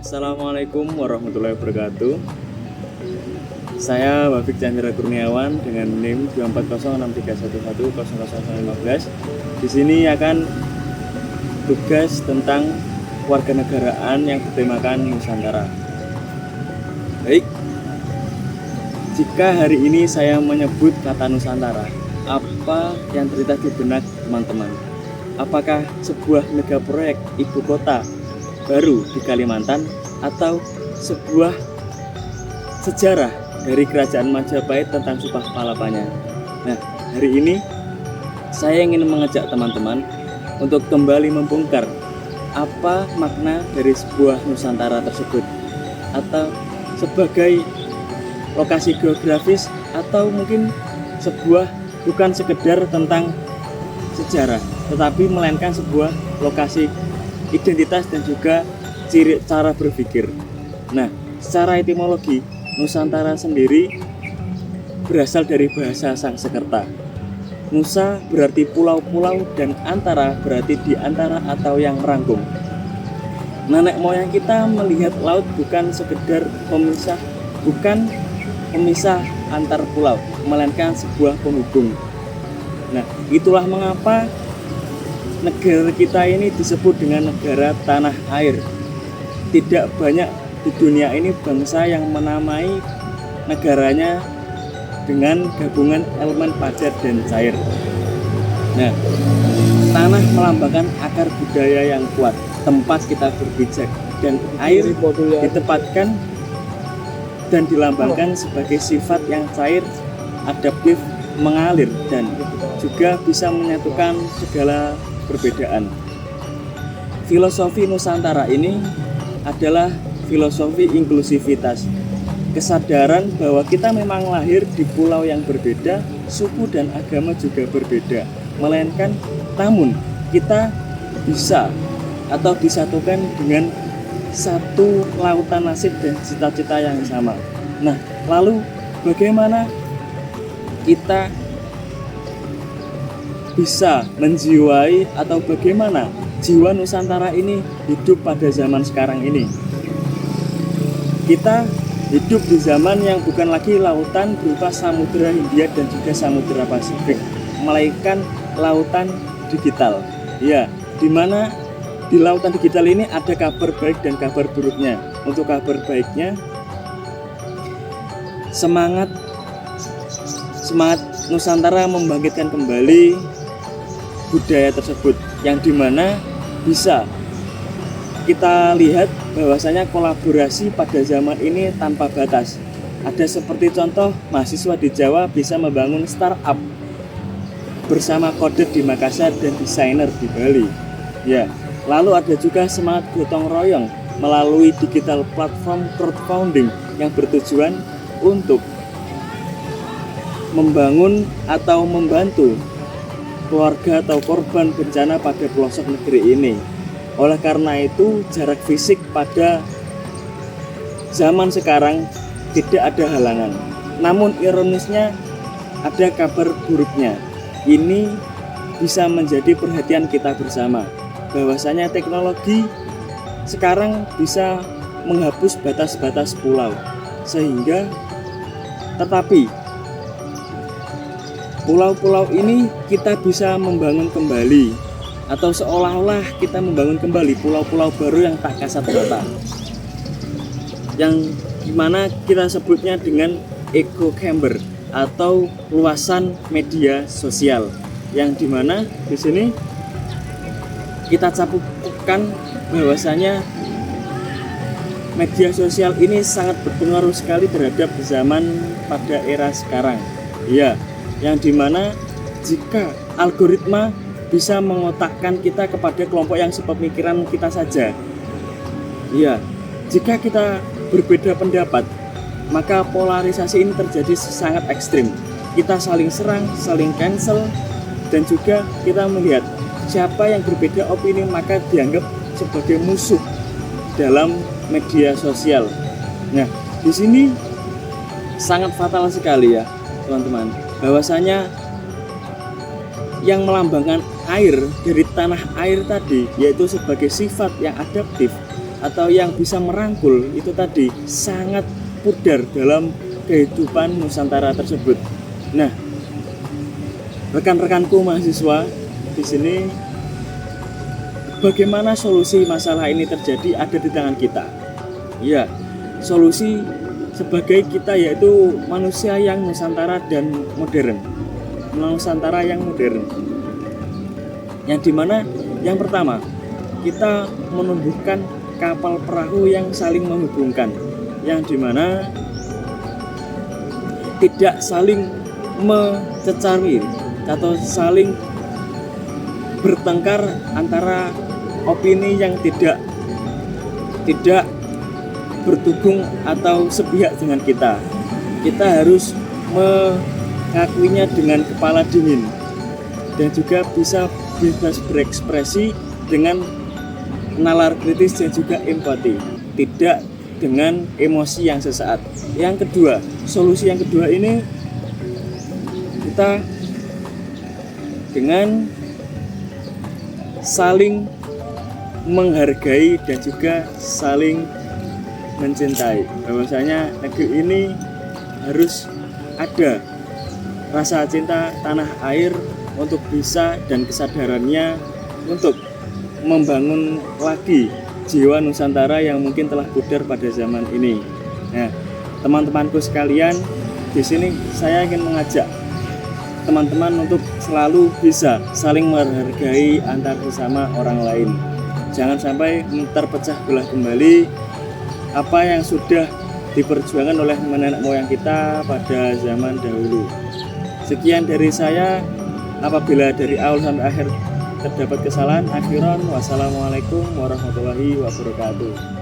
Assalamualaikum warahmatullahi wabarakatuh. Saya Wafik Chandra Kurniawan dengan NIM 24063110015. Di sini akan tugas tentang warganegaraan yang bertemakan Nusantara. Baik, jika hari ini saya menyebut kata Nusantara, apa yang terlintas di benak teman-teman? Apakah sebuah mega proyek ibu kota baru di Kalimantan atau sebuah sejarah dari kerajaan Majapahit tentang Sumpah Palapanya? Nah, hari ini saya ingin mengajak teman-teman untuk kembali membongkar apa makna dari sebuah Nusantara tersebut, atau sebagai lokasi geografis, atau mungkin sebuah bukan sekedar tentang sejarah, tetapi melainkan sebuah lokasi identitas dan juga ciri cara berpikir. Nah, secara etimologi, Nusantara sendiri berasal dari bahasa Sanskerta. Nusa berarti pulau-pulau dan antara berarti di antara atau yang merangkum. Nenek moyang kita melihat laut bukan sekedar pemisah, bukan pemisah antar pulau, melainkan sebuah penghubung. Nah, itulah mengapa negara kita ini disebut dengan negara tanah air. Tidak banyak di dunia ini bangsa yang menamai negaranya dengan gabungan elemen padat dan cair. Nah, tanah melambangkan akar budaya yang kuat, tempat kita berpijak, dan air ditempatkan dan dilambangkan sebagai sifat yang cair, adaptif, mengalir, dan juga bisa menyatukan segala perbedaan. Filosofi Nusantara ini adalah filosofi inklusivitas, kesadaran bahwa kita memang lahir di pulau yang berbeda, suku dan agama juga berbeda, melainkan namun kita bisa atau disatukan dengan satu lautan nasib dan cita-cita yang sama. Nah, lalu bagaimana kita bisa menjiwai atau bagaimana jiwa Nusantara ini hidup pada zaman sekarang ini? Kita hidup di zaman yang bukan lagi lautan berupa Samudra Hindia dan juga Samudra Pasifik, melainkan lautan digital. Ya, di mana di lautan digital ini ada kabar baik dan kabar buruknya. Untuk kabar baiknya, semangat Nusantara membangkitkan kembali budaya tersebut, yang dimana bisa kita lihat bahwasanya kolaborasi pada zaman ini tanpa batas. Ada seperti contoh mahasiswa di Jawa bisa membangun startup bersama Kodet di Makassar dan desainer di Bali. Ya, lalu ada juga semangat gotong royong melalui digital platform crowdfunding yang bertujuan untuk membangun atau membantu keluarga atau korban bencana pada pelosok negeri ini. Oleh karena itu, jarak fisik pada zaman sekarang tidak ada halangan. Namun ironisnya ada kabar buruknya. Ini bisa menjadi perhatian kita bersama, bahwasanya teknologi sekarang bisa menghapus batas-batas pulau, sehingga tetapi pulau-pulau ini kita bisa membangun kembali, atau seolah-olah kita membangun kembali pulau-pulau baru yang tak kasat mata, yang dimana kita sebutnya dengan echo chamber atau luasan media sosial, yang dimana di sini kita cakupan bahwasanya media sosial ini sangat berpengaruh sekali terhadap zaman pada era sekarang. Ya, yang dimana jika algoritma bisa mengotakkan kita kepada kelompok yang sepemikiran kita saja. Ya, jika kita berbeda pendapat, maka polarisasi ini terjadi sangat ekstrim. Kita saling serang, saling cancel, dan juga kita melihat siapa yang berbeda opini maka dianggap sebagai musuh dalam media sosial. Nah, di sini sangat fatal sekali ya, teman-teman, bahwasanya yang melambangkan air dari tanah air tadi, yaitu sebagai sifat yang adaptif atau yang bisa merangkul itu tadi sangat pudar dalam kehidupan Nusantara tersebut. Nah, rekan-rekanku mahasiswa di sini, bagaimana solusi masalah ini terjadi ada di tangan kita. Ya, solusi sebagai kita yaitu manusia yang Nusantara dan modern. Nusantara yang modern. Yang dimana yang pertama, kita menumbuhkan kapal perahu yang saling menghubungkan, yang dimana tidak saling mencecarwi atau saling bertengkar antara opini yang tidak berhubung atau sepihak dengan kita. Kita harus mengakuinya dengan kepala dingin dan juga bisa bebas berekspresi dengan nalar kritis dan juga empati, tidak dengan emosi yang sesaat. Yang kedua, solusi yang kedua ini kita dengan saling menghargai dan juga saling mencintai. Bahwasanya negeri ini harus ada rasa cinta tanah air untuk bisa dan kesadarannya untuk membangun lagi jiwa Nusantara yang mungkin telah pudar pada zaman ini. Nah, teman-temanku sekalian, di sini saya ingin mengajak teman-teman untuk selalu bisa saling menghargai antar sesama orang lain. Jangan sampai terpecah belah kembali apa yang sudah diperjuangkan oleh nenek moyang kita pada zaman dahulu. Sekian dari saya. Apabila dari awal sampai akhir terdapat kesalahan, akhiran wassalamualaikum warahmatullahi wabarakatuh.